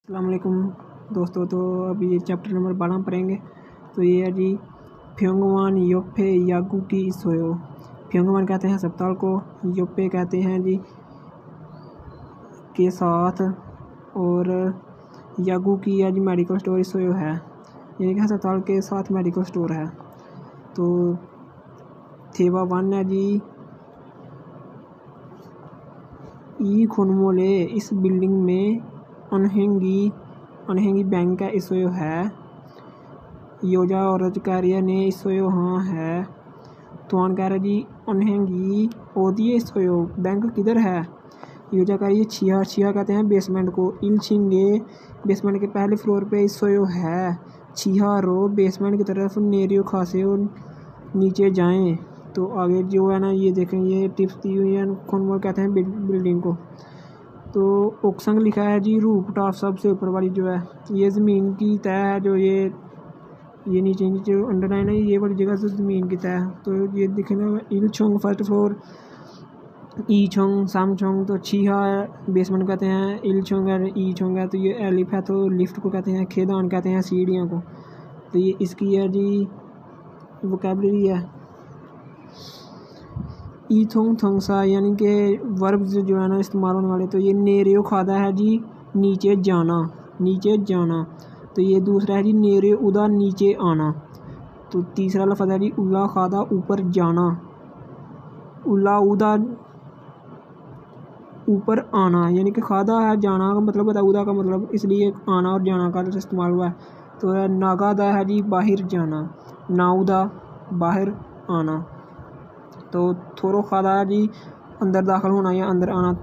अस्सलाम वालेकुम दोस्तों। तो अभी ये चैप्टर नंबर 12 पढ़ेंगे। तो ये है जी फ्योंगवान योप्पे यागू की सोयो। फ्योंगवान कहते हैं अस्पताल को, योप्पे कहते हैं जी के साथ, और यागू की है जी मेडिकल स्टोर सोयो है, यानी कि अस्पताल के साथ मेडिकल स्टोर है। तो थेवा 1 है जी ई खुनमोले, इस बिल्डिंग में अनहेंगी बैंक का इसोयो है। योजा और रजकारिया ने इसोयो हाँ है। तुआन कह रहा जी अनहेंगी ओदिए इसोयो बैंक किधर है। योजा कह रही है छिया कहते हैं बेसमेंट को। इलछिंगे बेसमेंट के पहले फ्लोर पे इसोयो है। छिया रो बेसमेंट की तरफ नेरियो खासे नीचे जाएं। तो आगे जो है ना ये देखें, ये टिप्स दी हुई है। खुनमोल कहते हैं बिल्डिंग को। तो ओक्संग लिखा है जी रूप टॉप सबसे ऊपर वाली जो है, ये ज़मीन की तह है। जो ये नीचे अंडरलाइन है, ये वाली जगह से ज़मीन की तह है। तो ये दिखे ना इलछोंग फर्स्ट फ्लोर, ई छोंग सामछोंग। तो छिहा बेसमेंट कहते हैं, इलछोंग है, ई छोंग है। तो ये एलिफ है, तो लिफ्ट को कहते हैं। खेदान कहते हैं सीढ़ियों को। तो ये इसकी है जी वोकैबलरी है। ई थोंग थोंगसा यानी कि वर्ब्स जो है ना इस्तेमाल होने वाले। तो ये नेरियो खादा है जी नीचे जाना। तो ये दूसरा है जी नेरे उदा नीचे आना। तो तीसरा लफ्ज़ है जी उल्ला खादा ऊपर जाना। उल्ला उदा ऊपर आना, यानी कि खादा है जाना का मतलब होता है, उदा का मतलब, इसलिए आना और जाना का इस्तेमाल हुआ है। तो नागादा है जी बाहर जाना, नाउदा बाहर आना। तो थोरो खादा है जी अंदर दाखिल होना या अंदर आना।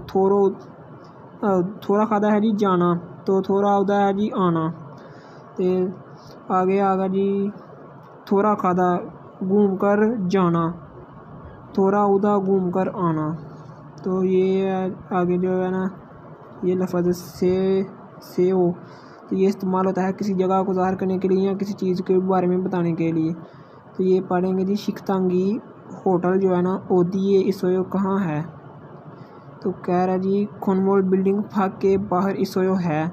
थोड़ा खादा है जी जाना, तो थोड़ा उदा है जी आना। तो आगे आगा जी थोड़ा खादा घूम कर जाना, थोड़ा उदा घूम कर आना। तो ये आगे जो है ना ये लफ्ज़ से हो, तो ये इस्तेमाल होता है किसी जगह को ज़ाहिर करने के लिए या किसी चीज़ के बारे में बताने के लिए। तो ये पढ़ेंगे जी शिकतांगी होटल जो है ना ओदिए इसोयो कहाँ है। तो कह रहा जी खुनमोल बिल्डिंग फाग के बाहर इसोयो है।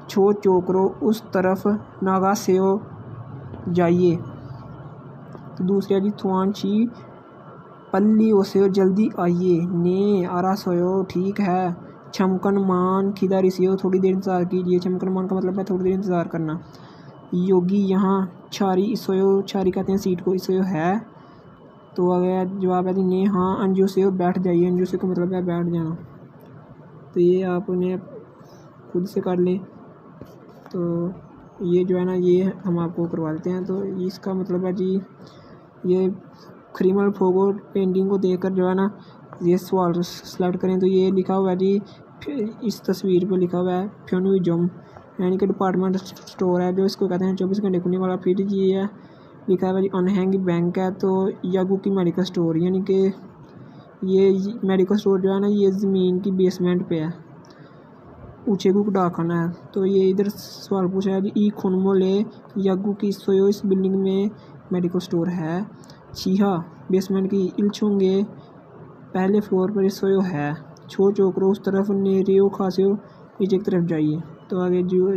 छो चोकरो उस तरफ नागा सेओ जाइए। तो दूसरा जी थुआन छी पल्ली ओसेयो जल्दी आइए। ने आरा सोयो ठीक है। छमकन मान खिदा रिसियो थोड़ी देर इंतज़ार कीजिए। छमकन मान का मतलब है थोड़ी देर इंतज़ार करना। योगी यहाँ छारी इसोयो, छारी कहते हैं सीट को, इसोयो है। तो अगर जवाब है जी ने हाँ। अंजू से बैठ जाइए, अंजू से का मतलब है बैठ जाना। तो ये आप उन्हें खुद से कर लें। तो ये जो है ना ये हम आपको करवा देते हैं। तो इसका मतलब है जी ये क्रीमल फोगो पेंटिंग को देखकर जो है ना ये सवाल सेलेक्ट करें। तो ये लिखा हुआ है जी, इस तस्वीर पे लिखा हुआ है फ्योनुजम, यानी कि डिपार्टमेंट स्टोर है जो इसको कहते हैं 24 घंटे खुलने वाला। फिर जी है लिखा है जी अनहेंग बैंक है। तो यागू की मेडिकल स्टोर, यानी कि ये मेडिकल स्टोर जो है ना ये ज़मीन की बेसमेंट पे है। उचेगू का डाकखाना है। तो ये इधर सवाल पूछा है जी ई खुनमोले यागू की सोयो, इस बिल्डिंग में मेडिकल स्टोर है। छिहा बेसमेंट की, इलछोंगे पहले फ्लोर पर सोयो है। छो चोकरो उस तरफ नेरियो खासियो नीचे की तरफ जाइए। तो आगे जो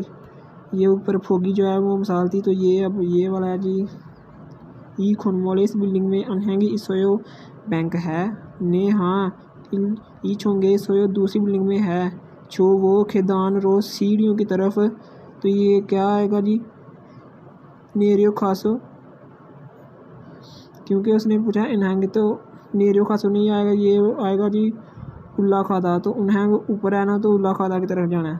ये ऊपर फोगी जो है वो मिसाल थी। तो ये अब ये वाला है जी ई खुनमोले, इस बिल्डिंग में अनहेंगी इसोयो बैंक है। ने हाँ ई छोंगे सोयो दूसरी बिल्डिंग में है। छो वो खेदान रो सीढ़ियों की तरफ। तो ये क्या आएगा जी नेरियो खासो, क्योंकि उसने पूछा अनहेंग तो नेरियो खासो नहीं आएगा, ये आएगा जी उल्ला खादा। तो अनहेंग ऊपर है ना, तो उल्ला खादा की तरफ जाना है।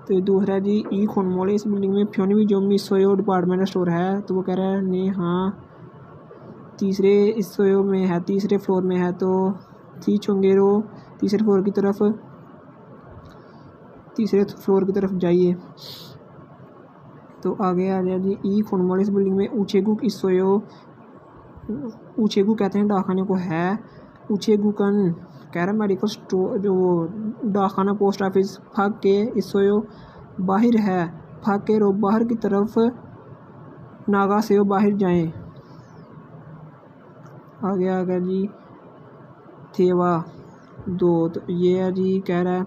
तो ये दूसरा है जी ई खुनमोले, इस बिल्डिंग में फ्योनवी जोमी सोयो डिपार्टमेंट स्टोर है। तो वो कह रहा है ने हाँ तीसरे इसोयो में है, तीसरे फ्लोर में है। तो थी चुंगेरो तीसरे फ्लोर की तरफ जाइए। तो आगे आ जाए जी ई खुनमोल, इस बिल्डिंग में उचेगू इसोयो, उचेगू कहते हैं डाकखाने को है। उचेगू कन कह रहा मेडिकल स्टोर जो डाकखाना पोस्ट ऑफिस फाग के इसोयो बाहर है। फाग के रो बाहर की तरफ नागा से बाहर जाएं। आगे आ गया जी थेवा 2। तो ये है जी कह रहा है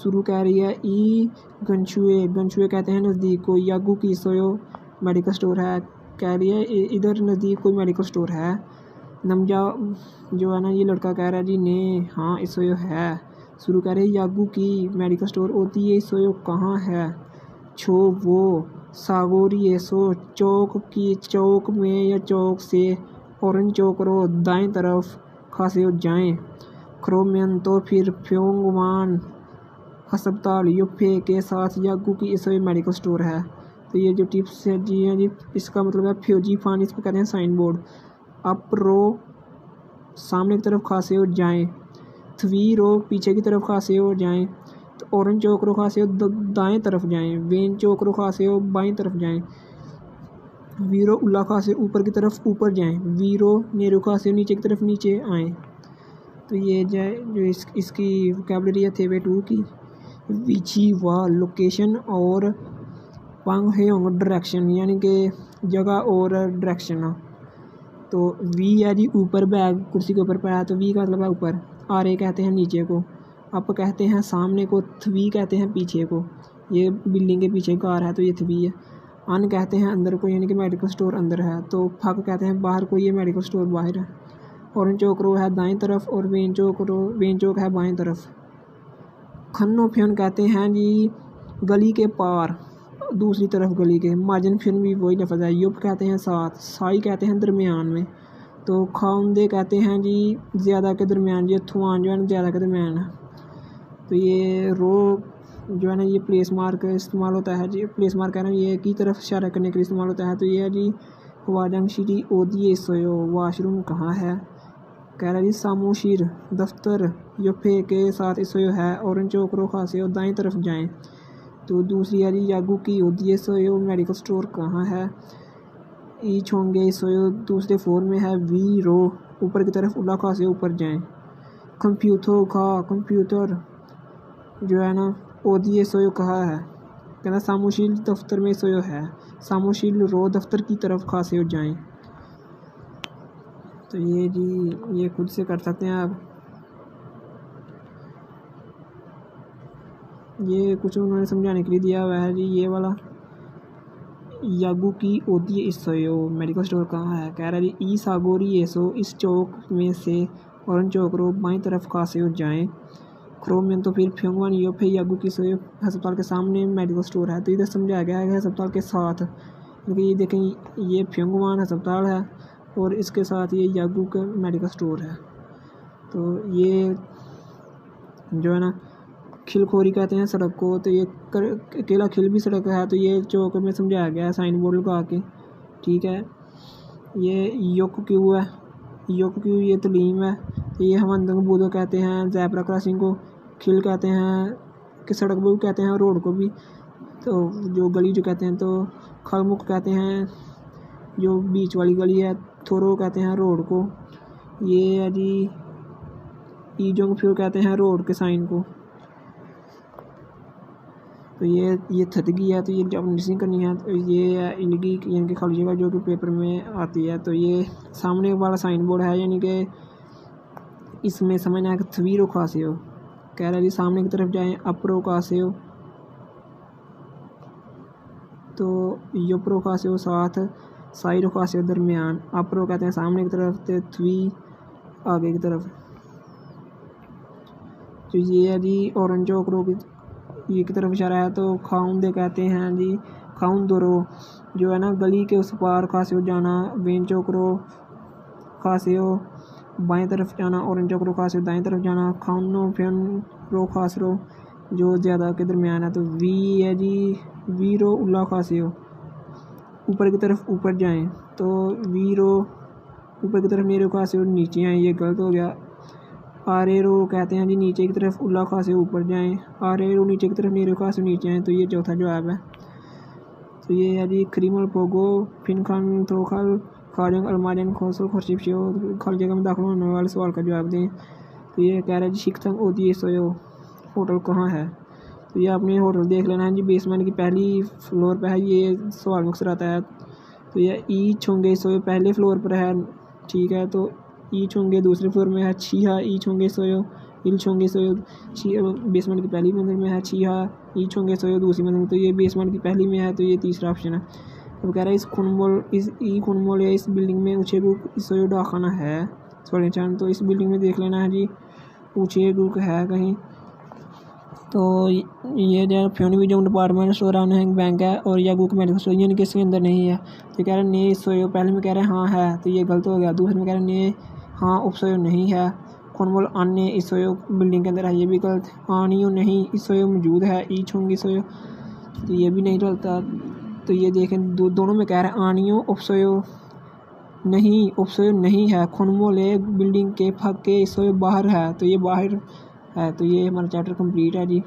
शुरू कह रही है ई गंशुए, गंशुए कहते हैं नज़दीक को। यागू की सोयो मेडिकल स्टोर है, कह रही है इधर नज़दीक कोई मेडिकल स्टोर है। नमजा जो है ना ये लड़का कह रहा है जी ने हाँ इसोयो है। शुरू कह रहे हैं यागू की मेडिकल स्टोर होती है इसोयो कहाँ है। छो वो सागोरी एसो चौक की, चौक में या चौक से ऑरेंज चौक रो दाएं तरफ खासे जाएं। क्रोमियन तो फिर फ्योंगवान अस्पताल यूफे के साथ यागू की इसोयो मेडिकल स्टोर है। तो ये जो टिप्स है जी हैं जी, इसका मतलब है फ्योजी फान, इसको कहते हैं साइन बोर्ड। अप रो सामने की तरफ खासे हो जाएं, थ्वी रो पीछे की तरफ खासे हो जाएं, तो ऑरेंज चौक रो खासे हो दाएं तरफ जाएं, वेन चौक रो खासे हो बाएं तरफ जाएं, वीरो उल्ला खासे ऊपर की तरफ ऊपर जाएं, वीरो नेरो खासे नीचे की तरफ नीचे आएँ। तो ये जो इसकी वोकैबुलरी है थेवे 2 की। विची वा लोकेशन और पांग हेयोंग डायरेक्शन यानी कि जगह और डायरेक्शन। तो वी है जी ऊपर, बैग कुर्सी के ऊपर पड़ा है तो वी का मतलब है ऊपर। आर ए कहते हैं नीचे को, अप कहते हैं सामने को, थ्वी कहते हैं पीछे को। ये बिल्डिंग के पीछे कार है तो ये थ्वी है। अन कहते हैं अंदर को यानी कि मेडिकल स्टोर अंदर है, तो फक कहते हैं बाहर को, ये मेडिकल स्टोर बाहर है। ऑरेंज चौक रो है दाएं तरफ और वेन चौक है बाएं तरफ। खन्नो फ्योन कहते हैं जी गली के पार, दूसरी तरफ गली के। मार्जिन फ्योन भी वही लफ्ज़ है। युप कहते हैं साथ, साई कहते हैं दरमियान में। तो खाउंदे कहते हैं जी ज़्यादा के दरमियान, ये थुआन जो है ना ज़्यादा के दरमियान है। तो ये रो जो है ना ये प्लेस मार्क इस्तेमाल होता है जी, प्लेस मार्क है ना ये की तरफ इशारा करने के लिए इस्तेमाल होता है। तो ये है जी वाजंग शिरी ओदिए सोयो, वाशरूम कहाँ है। कह रहा है जी सामोशीर दफ्तर योफे के साथ इसोयो है, ऑरेंज चौक रो खासे और दाएं तरफ जाएं। तो दूसरी है जी यागू की ओदिए सोयो मेडिकल स्टोर कहाँ है। ई छोंगे सोयो दूसरे फ्लोर में है, वी रो ऊपर की तरफ उला खासे ऊपर जाएं। कंप्यूटर जो है ना ओदिए सोयो कहाँ है, कहना सामोशील दफ्तर में सोयो है, सामोशील रो दफ्तर की तरफ खासे हो जाएं। तो ये जी ये खुद से कर सकते हैं आप। ये कुछ उन्होंने समझाने के लिए दिया हुआ है जी। ये वाला यागू की ओदिए इसोयो मेडिकल स्टोर कहाँ है, कह रहा है जी ई सागोरी एसो इस चौक में से ऑरेंज चौक रो बाईं तरफ खासे हो जाएं। क्रोमियन तो फिर फ्योंगवान योफे यागू की सोयो अस्पताल के सामने मेडिकल स्टोर है। तो इधर समझाया गया है अस्पताल के साथ, क्योंकि ये देखें ये फ्योंगवान अस्पताल है और इसके साथ ये यागू का मेडिकल स्टोर है। तो ये जो है ना खिलखोरी कहते हैं सड़क को, तो ये अकेला खिल भी सड़क है। तो ये चौक में समझाया गया है साइन बोर्ड लगा के, ठीक है। ये योक क्यू है, योक क्यू ये तलीम है। तो ये हम अंदंग बूदो कहते हैं, जैबरा क्रॉसिंग को खिल कहते हैं, कि सड़क भी कहते हैं रोड को भी। तो जो गली जो कहते हैं तो खलमुख कहते हैं जो बीच वाली गली है, थोरो कहते हैं रोड को। ये है जी ईजोंग फ्यू कहते हैं रोड के साइन को। तो ये थदगी है, तो ये जब मिसिंग करनी है तो ये है इलगी यानी कि खाली जगह जो कि पेपर में आती है। तो ये सामने वाला साइन बोर्ड है यानी कि इसमें समझना है कि थवीरो खासे हो, कह रहा है जी सामने की तरफ जाएं, अपरो खासे हो तो योप्रो खासे हो साथ, साइरो खासे हो दरमियान, अपरो कहते हैं सामने की तरफ, तो थवी आगे की तरफ। तो ये है जी ऑरेंज चौकरो की ये की तरफ इशारा है। तो खाउंदे कहते हैं जी खाउन दोरो जो है ना गली के उस पार खासे हो जाना, वेन चौकरो खासे हो बाएं तरफ जाना, ऑरेंज चौकरो खासे हो दाएं तरफ जाना, खाउनो फेन रो खास रो जो ज़्यादा के दरमियान है। तो वी है जी वी रो उल्ला खासे हो ऊपर की तरफ ऊपर जाएं, तो वी रो ऊपर की तरफ नेरो खासे हो नीचे आएँ, ये गलत हो गया। आरे रो कहते हैं जी नीचे की तरफ उल्ला खासे ऊपर जाएं, आरे रो नीचे की तरफ नेरो खासे नीचे आएँ, तो ये चौथा जवाब है। तो ये है जी क्रीमल पोगो फिन खान थ्रोखल खाजंग अलमाजन खोसल खुर्शीब शो खल जगह में दाखिल होने वाले सवाल का जवाब दें। तो ये कह रहा है जी शिकथंग ओदिए सोयो होटल कहाँ है। तो ये आपने होटल देख लेना है जी, बेसमेंट की पहली फ्लोर पर है, ये सवाल अक्सर आता है। तो ये ई छोंगे सोयो पहले फ्लोर पर है, ठीक है। तो ई छोंगे दूसरे फ्लोर में है, छीहा ई छोंगे सोयो इल छोंगे सोयो बेसमेंट की पहली मंजिल में है। छिहा ई छोंगे सोयो दूसरी मंजिल में, तो ये बेसमेंट की पहली में है, तो ये तीसरा ऑप्शन है। अब कह रहा है इस खुनमोल या इस बिल्डिंग में उछेगुक सोयो डाखाना है चांद, तो इस बिल्डिंग में देख लेना है जी उछेगुक है कहीं। तो ये जो फ्यूनिविजम डिपार्टमेंट स्टोर है बैंक है, और यह गुक मेडिकल स्टोर यानी कि इसके अंदर नहीं है। तो कह रहे हैं ने सोयो, पहले में कह रहे हैं हाँ है, तो ये गलत हो गया। दूसरे में कह रहे हैं ने हाँ उपसोयो नहीं है। खुनमोल अन्य इस सोयो बिल्डिंग के अंदर है, ये भी गलत। आनियो नहीं इस सोयो मौजूद है। ई छूंगी सोयो, तो ये भी नहीं चलता। तो ये देखें दोनों में कह रहे हैं आनियो उपसोयो नहीं है। खुनमोल एक बिल्डिंग के फक के सोयो बाहर है, तो ये बाहर है। तो ये हमारा चैप्टर कंप्लीट है जी।